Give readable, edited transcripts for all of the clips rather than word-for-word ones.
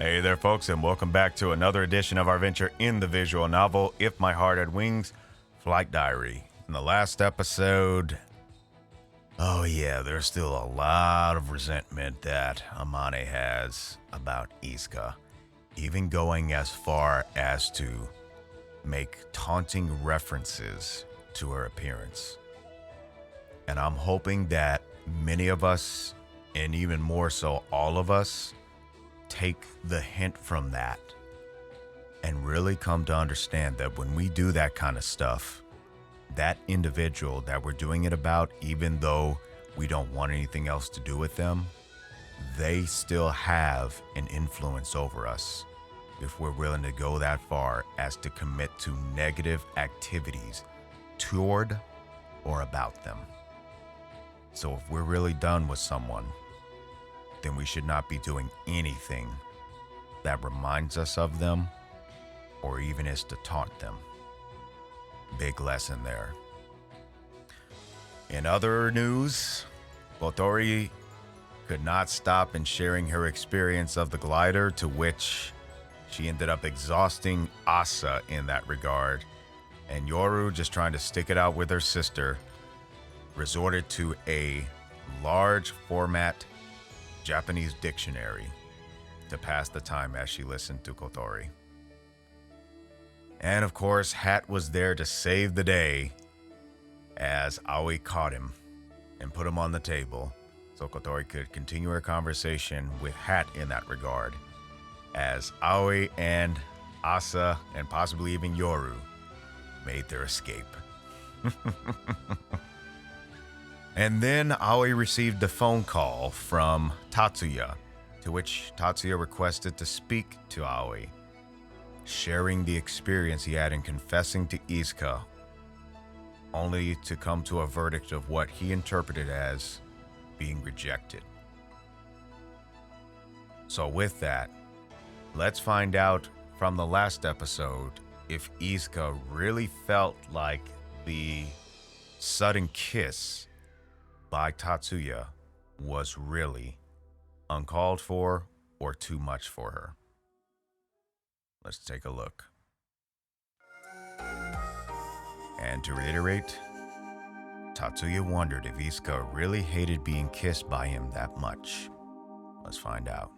Hey there, folks, and welcome back to another edition of our venture in the visual novel, If My Heart Had Wings, Flight Diary. In the last episode, there's still a lot of resentment that Amane has about Isuka, even going as far as to make taunting references to her appearance. And I'm hoping that many of us, and even more so all of us, take the hint from that and really come to understand that when we do that kind of stuff, that individual that we're doing it about, even though we don't want anything else to do with them, they still have an influence over us if we're willing to go that far as to commit to negative activities toward or about them. So if we're really done with someone, then we should not be doing anything that reminds us of them or even is to taunt them. Big lesson there. In other news, Kotori could not stop in sharing her experience of the glider, to which she ended up exhausting Asa in that regard, and Yoru, just trying to stick it out with her sister, resorted to a large format Japanese dictionary to pass the time as she listened to Kotori. And of course, Hat was there to save the day as Aoi caught him and put him on the table so Kotori could continue her conversation with Hat in that regard, as Aoi and Asa and possibly even Yoru made their escape. And then Aoi received a phone call from Tatsuya, to which Tatsuya requested to speak to Aoi, sharing the experience he had in confessing to Isuka, only to come to a verdict of what he interpreted as being rejected. So with that, let's find out from the last episode if Isuka really felt like the sudden kiss by Tatsuya was really uncalled for or too much for her. Let's take a look. And to reiterate, Tatsuya wondered if Isuka really hated being kissed by him that much. Let's find out.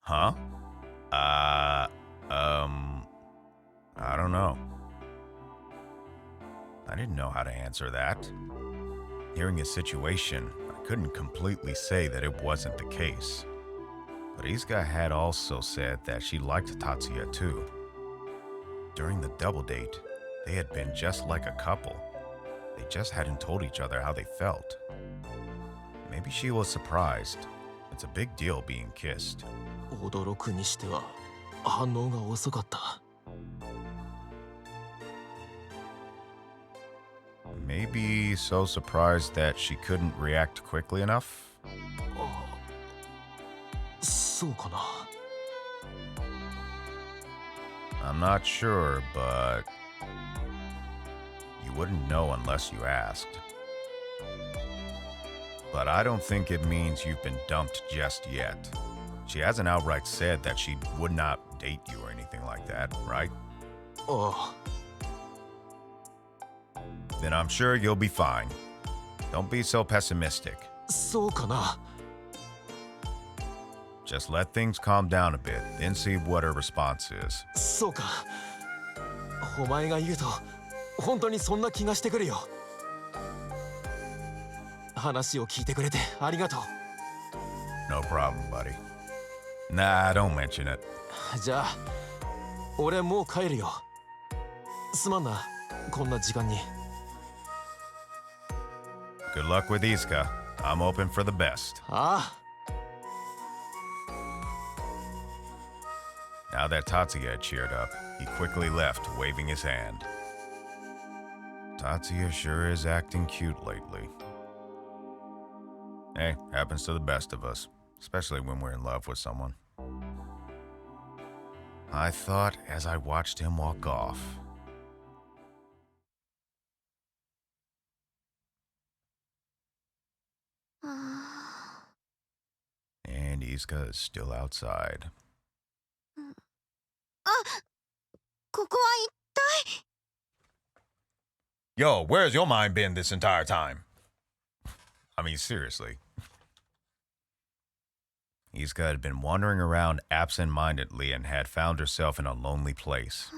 Huh? I don't know. I didn't know how to answer that. Hearing his situation, I couldn't completely say that it wasn't the case. But Isuka had also said that she liked Tatsuya too. During the double date, they had been just like a couple. They just hadn't told each other how they felt. Maybe she was surprised. It's a big deal being kissed. 驚くにしては反応が遅かった。 Maybe so surprised that she couldn't react quickly enough? そうかな。 I'm not sure, but you wouldn't know unless you asked. But I don't think it means you've been dumped just yet. She hasn't outright said that she would not date you or anything like that, right? ああ。 Then I'm sure you'll be fine. Don't be so pessimistic. そうかな。 Just let things calm down a bit, then see what her response is. そうか。お前が言うと本当にそんな気がしてくるよ。話を聞いてくれてありがとう。 No problem, buddy. Nah, don't mention it. じゃあ俺もう帰るよ。すまんな、こんな時間に。 Good luck with Isuka. I'm open for the best. ああ。 Now that Tatsuya had cheered up, he quickly left, waving his hand. Tatsuya sure is acting cute lately. Hey, happens to the best of us, especially when we're in love with someone. I thought as I watched him walk off. And Isuka is still outside. あ、ここは一体 Yo, where's your mind been this entire time? I mean, seriously. Isuka had been wandering around absent-mindedly and had found herself in a lonely place.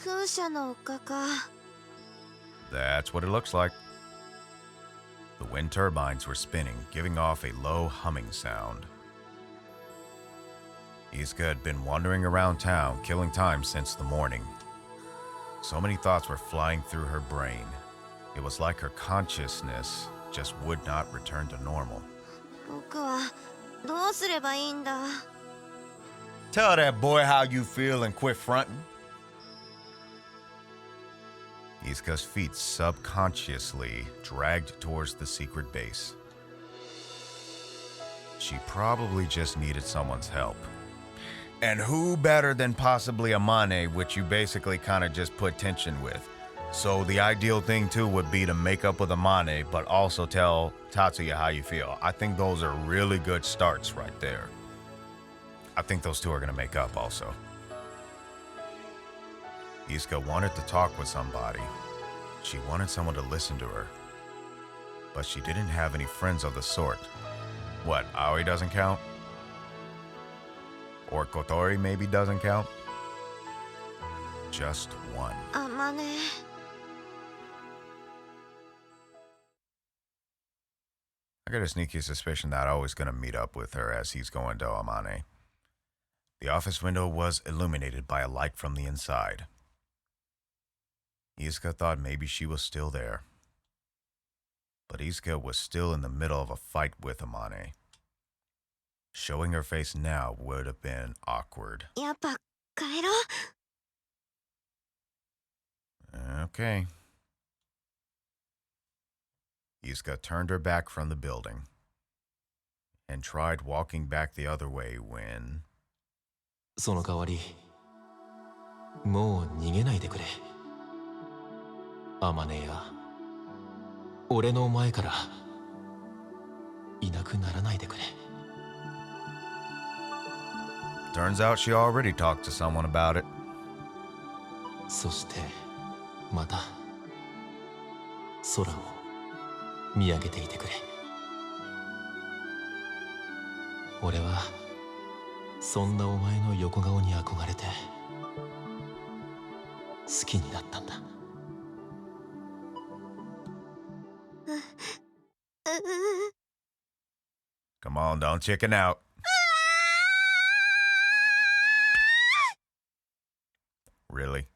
風車の丘か。 That's what it looks like. The wind turbines were spinning, giving off a low humming sound. Isuka had been wandering around town, killing time since the morning. So many thoughts were flying through her brain. It was like her consciousness just would not return to normal. 僕はどうすればいいんだ。 Tell that boy how you feel and quit fronting. Isuka's feet subconsciously dragged towards the secret base. She probably just needed someone's help. And who better than possibly Amane, which you basically kind of just put tension with. So the ideal thing too would be to make up with Amane, but also tell Tatsuya how you feel. I think those are really good starts right there. I think those two are going to make up also. Isuka wanted to talk with somebody. She wanted someone to listen to her. But she didn't have any friends of the sort. What, Aoi doesn't count? Or Kotori maybe doesn't count? Just one. あまね。 I got a sneaky suspicion that Aoi's going to meet up with her as he's going to Amane. The office window was illuminated by a light from the inside. Isuka thought maybe she was still there. But Isuka was still in the middle of a fight with Amane. Showing her face now would have been awkward. やっぱ帰ろう。 Okay. Isuka turned her back from the building and tried walking back the other way when... その代わりもう逃げないでくれ。アマネや俺の前からいなくならないでくれ。 Turns out she already talked to someone about it. そしてまた空を見上げていてくれ。俺はそんなお前の横顔に憧れて好きになったんだ。 Come on, don't chicken out. Really?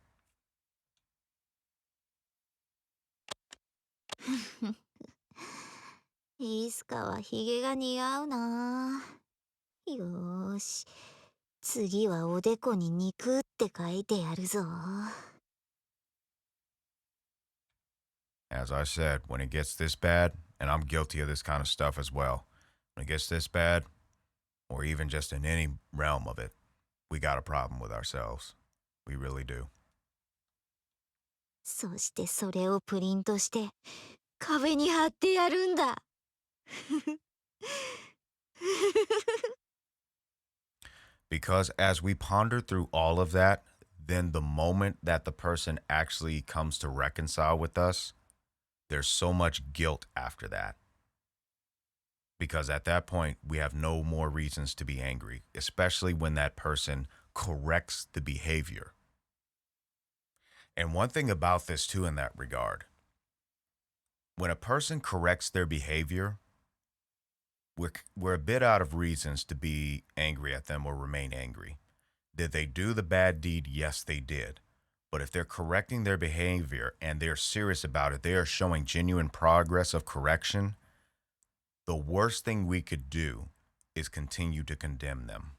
いつかはヒゲが似合うな。よーし、次はおでこに肉って書いてやるぞ。 As I said, when it gets this bad, and I'm guilty of this kind of stuff as well, when it gets this bad, or even just in any realm of it, we got a problem with ourselves. We really do. そしてそれをプリントして壁に貼ってやるんだ。 Because as we ponder through all of that, then the moment that the person actually comes to reconcile with us, there's so much guilt after that. Because at that point, we have no more reasons to be angry, especially when that person corrects the behavior. And one thing about this too in that regard, when a person corrects their behavior, we're a bit out of reasons to be angry at them or remain angry. Did they do the bad deed? Yes, they did. But if they're correcting their behavior and they're serious about it, they are showing genuine progress of correction, the worst thing we could do is continue to condemn them.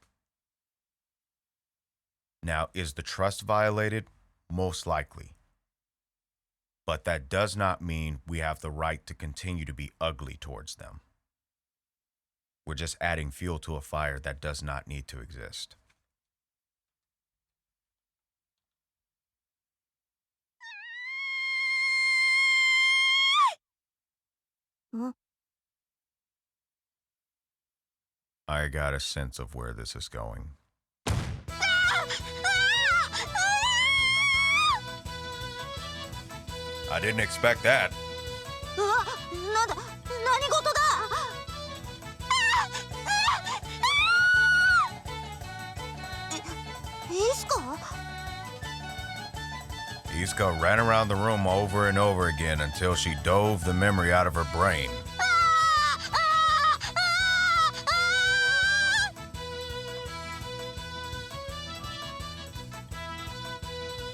Now, is the trust violated? Most likely. But that does not mean we have the right to continue to be ugly towards them. We're just adding fuel to a fire that does not need to exist. I got a sense of where this is going. I didn't expect that. うわ、なんだ、何事だ。イスカ？ Isuka ran around the room over and over again until she dove the memory out of her brain.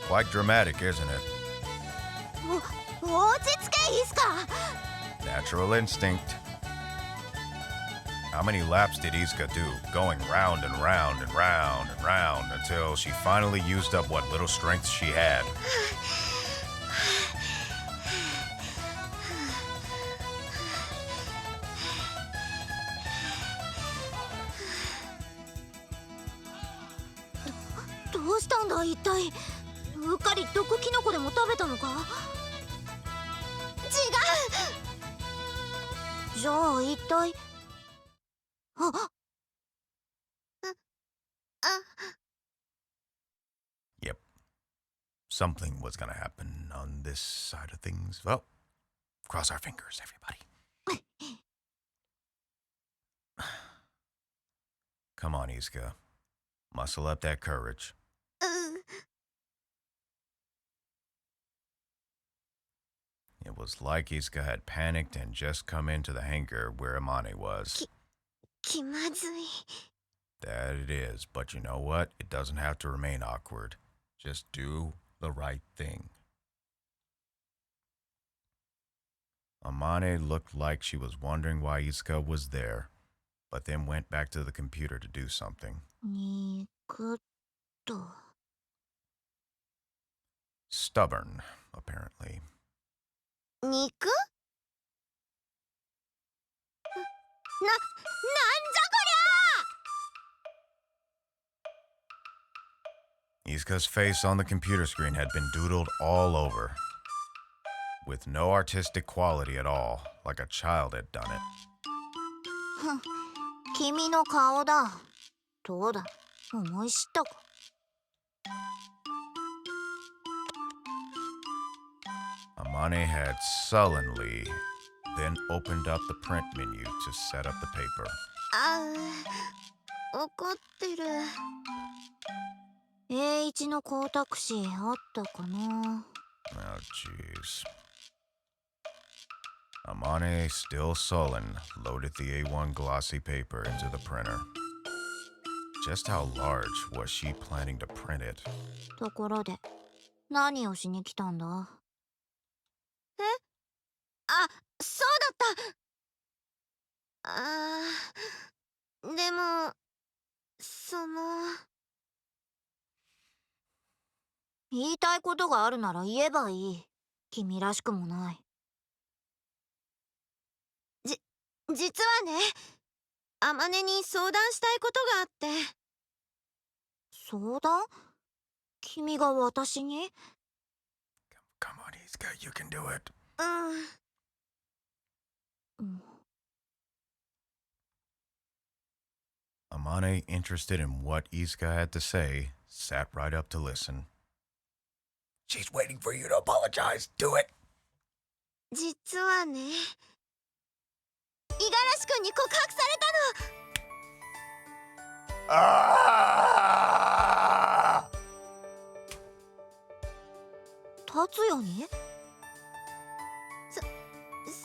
Quite dramatic, isn't it? 落ち着け、イスカ。 Natural instinct. How many laps did Isuka do? Going round and round and round and round until she finally used up what little strength she had. What どうしたんだ一体。うっかり毒キノコでも食べたのか。違う。じゃあ一体。あ。Yep. Something was gonna happen on this side of things. Well, cross our fingers, everybody. Come on, Isuka. Muscle up that courage. It was like Isuka had panicked and just come into the hangar where Amane was. 気まずい。 That it is, but you know what? It doesn't have to remain awkward. Just do the right thing. Amane looked like she was wondering why Isuka was there, but then went back to the computer to do something. 肉と。 Stubborn, apparently. 肉？なんじゃこりゃ。 Isuka's face on the computer screen had been doodled all over, with no artistic quality at all, like a child had done it. ふん、君の顔だ。どうだ、思い知ったか。 Amane had sullenly then opened up the print menu to set up the paper. 怒ってる。栄一の光沢紙あったかな。 Oh, jeez. Amane, still sullen, loaded the A1 glossy paper into the printer. Just how large was she planning to print it? ところで、何をしに来たんだ。え？あ、そうだった。でも、言いたいことがあるなら言えばいい。君らしくもない。実はね、天音に相談したいことがあって。相談？君が私に？ Come on, Isuka, you can do it. うん。Amane, interested in what Isuka had to say, sat right up to listen. She's waiting for you to apologize. Do it. 実はね、五十嵐君に告白されたの。達也に？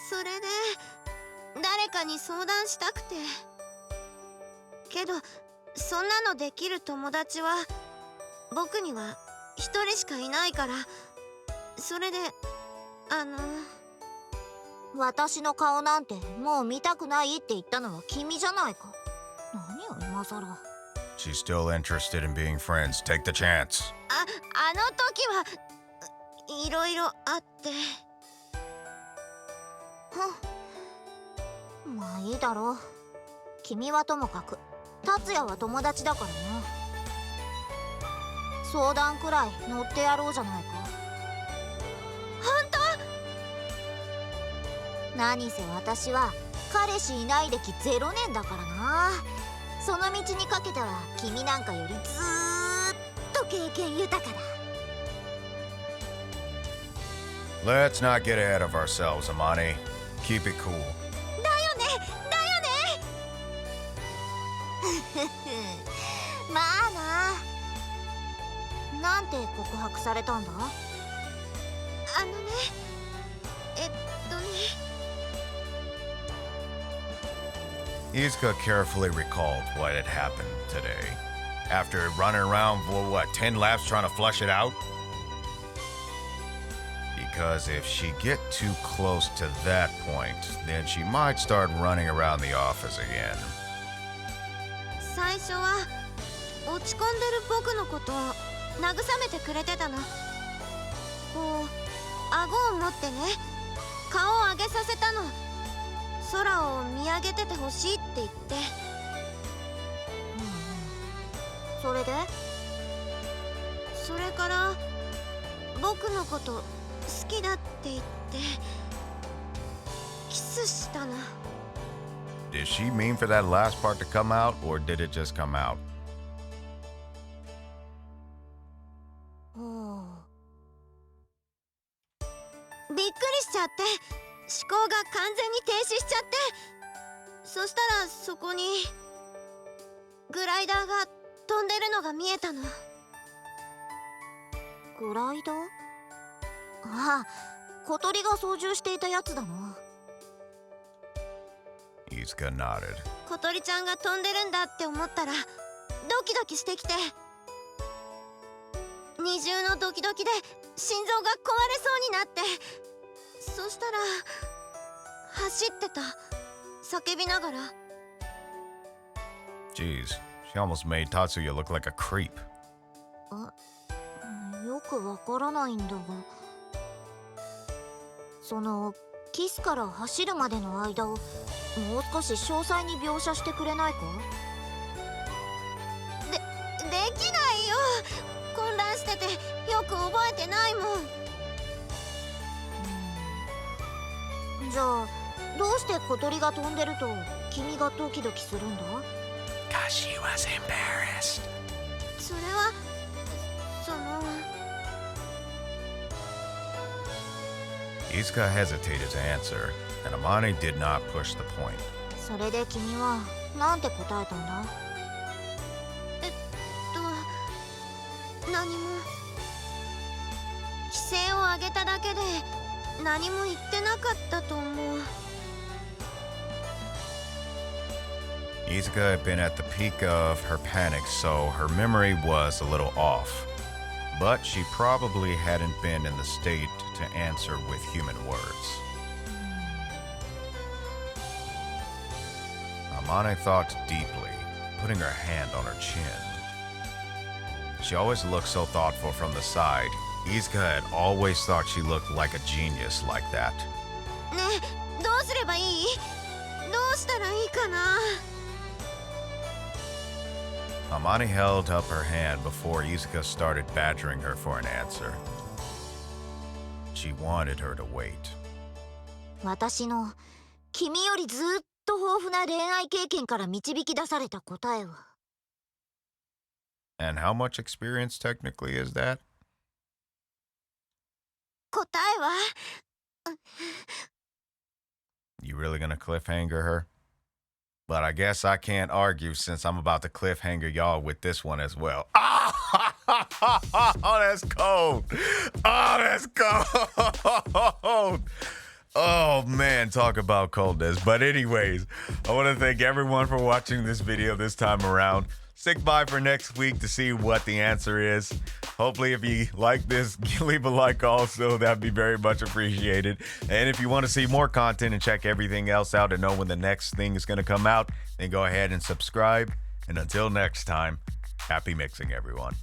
それで誰かに相談したくて。けどそんなのできる友達は僕には一人しかいないから。それで私の顔なんてもう見たくないって言ったのは君じゃないか。何よ今さら。 She's still interested in being friends. Take the chance. あの時はいろいろあって。まあいいだろう。君はともかく達也は友達だからな。相談くらい乗ってやろうじゃないか。本当？何せ私は彼氏いない歴0年だからな。その道にかけては君なんかよりずーっと経験豊かだ。 Let's not get ahead of ourselves, Amane. Keep it cool. だよねまあな。なんて告白されたんだ？あのね、えっとね。 Isuka carefully recalled what had happened today. After running around for, 10 laps trying to flush it out? Because if she get too close to that point, then she might start running around the office again. 最初は落ち込んでる僕のことを慰めてくれてたの。こう顎を持ってね、顔を上げさせたの。空を見上げててほしいって言って。それで？それから僕のこと好きだって言ってキスしたの。 Did she mean for that last part to come out, or did it just come out? びっくりしちゃって思考が完全に停止しちゃって、そしたらそこにグライダーが飛んでるのが見えたの。グライダー？ああ、小鳥が操縦していたやつだな。 Isuka nodded. 小鳥ちゃんが飛んでるんだって思ったらドキドキしてきて、二重のドキドキで心臓が壊れそうになって、そしたら走ってた、叫びながら。 Jeez, she almost made Tatsuya look like a creep. よくわからないんだが、そのキスから走るまでの間をもう少し詳細に描写してくれないか？できないよ。混乱しててよく覚えてないもん。じゃあどうして小鳥が飛んでると君がドキドキするんだ？ Cause she was embarrassed. それはその。 Isuka hesitated to answer, and Amane did not push the point. それで君はなんて答えたんだ？何も。規制を上げただけで何も言ってなかったと思う。 Isuka had been at the peak of her panic, so her memory was a little off. But she probably hadn't been in the state to answer with human words. Amane thought deeply, putting her hand on her chin. She always looked so thoughtful from the side. Isuka had always thought she looked like a genius like that. ねえ、どうすればいい？どうしたらいいかな？ Amane held up her hand before Isuka started badgering her for an answer. She wanted her to wait. 私の君よりずっと豊富な恋愛経験から導き出された答えは。 And how much experience technically is that? 答えは You really gonna cliffhanger her? But I guess I can't argue since I'm about to cliffhanger y'all with this one as well. Oh, that's cold. Oh, that's cold. Oh, man, talk about coldness. But anyways, I want to thank everyone for watching this video this time around. Stick by for next week to see what the answer is. Hopefully, if you like this, leave a like also. That'd be very much appreciated. And if you want to see more content and check everything else out and know when the next thing is going to come out, then go ahead and subscribe. And until next time, happy mixing, everyone.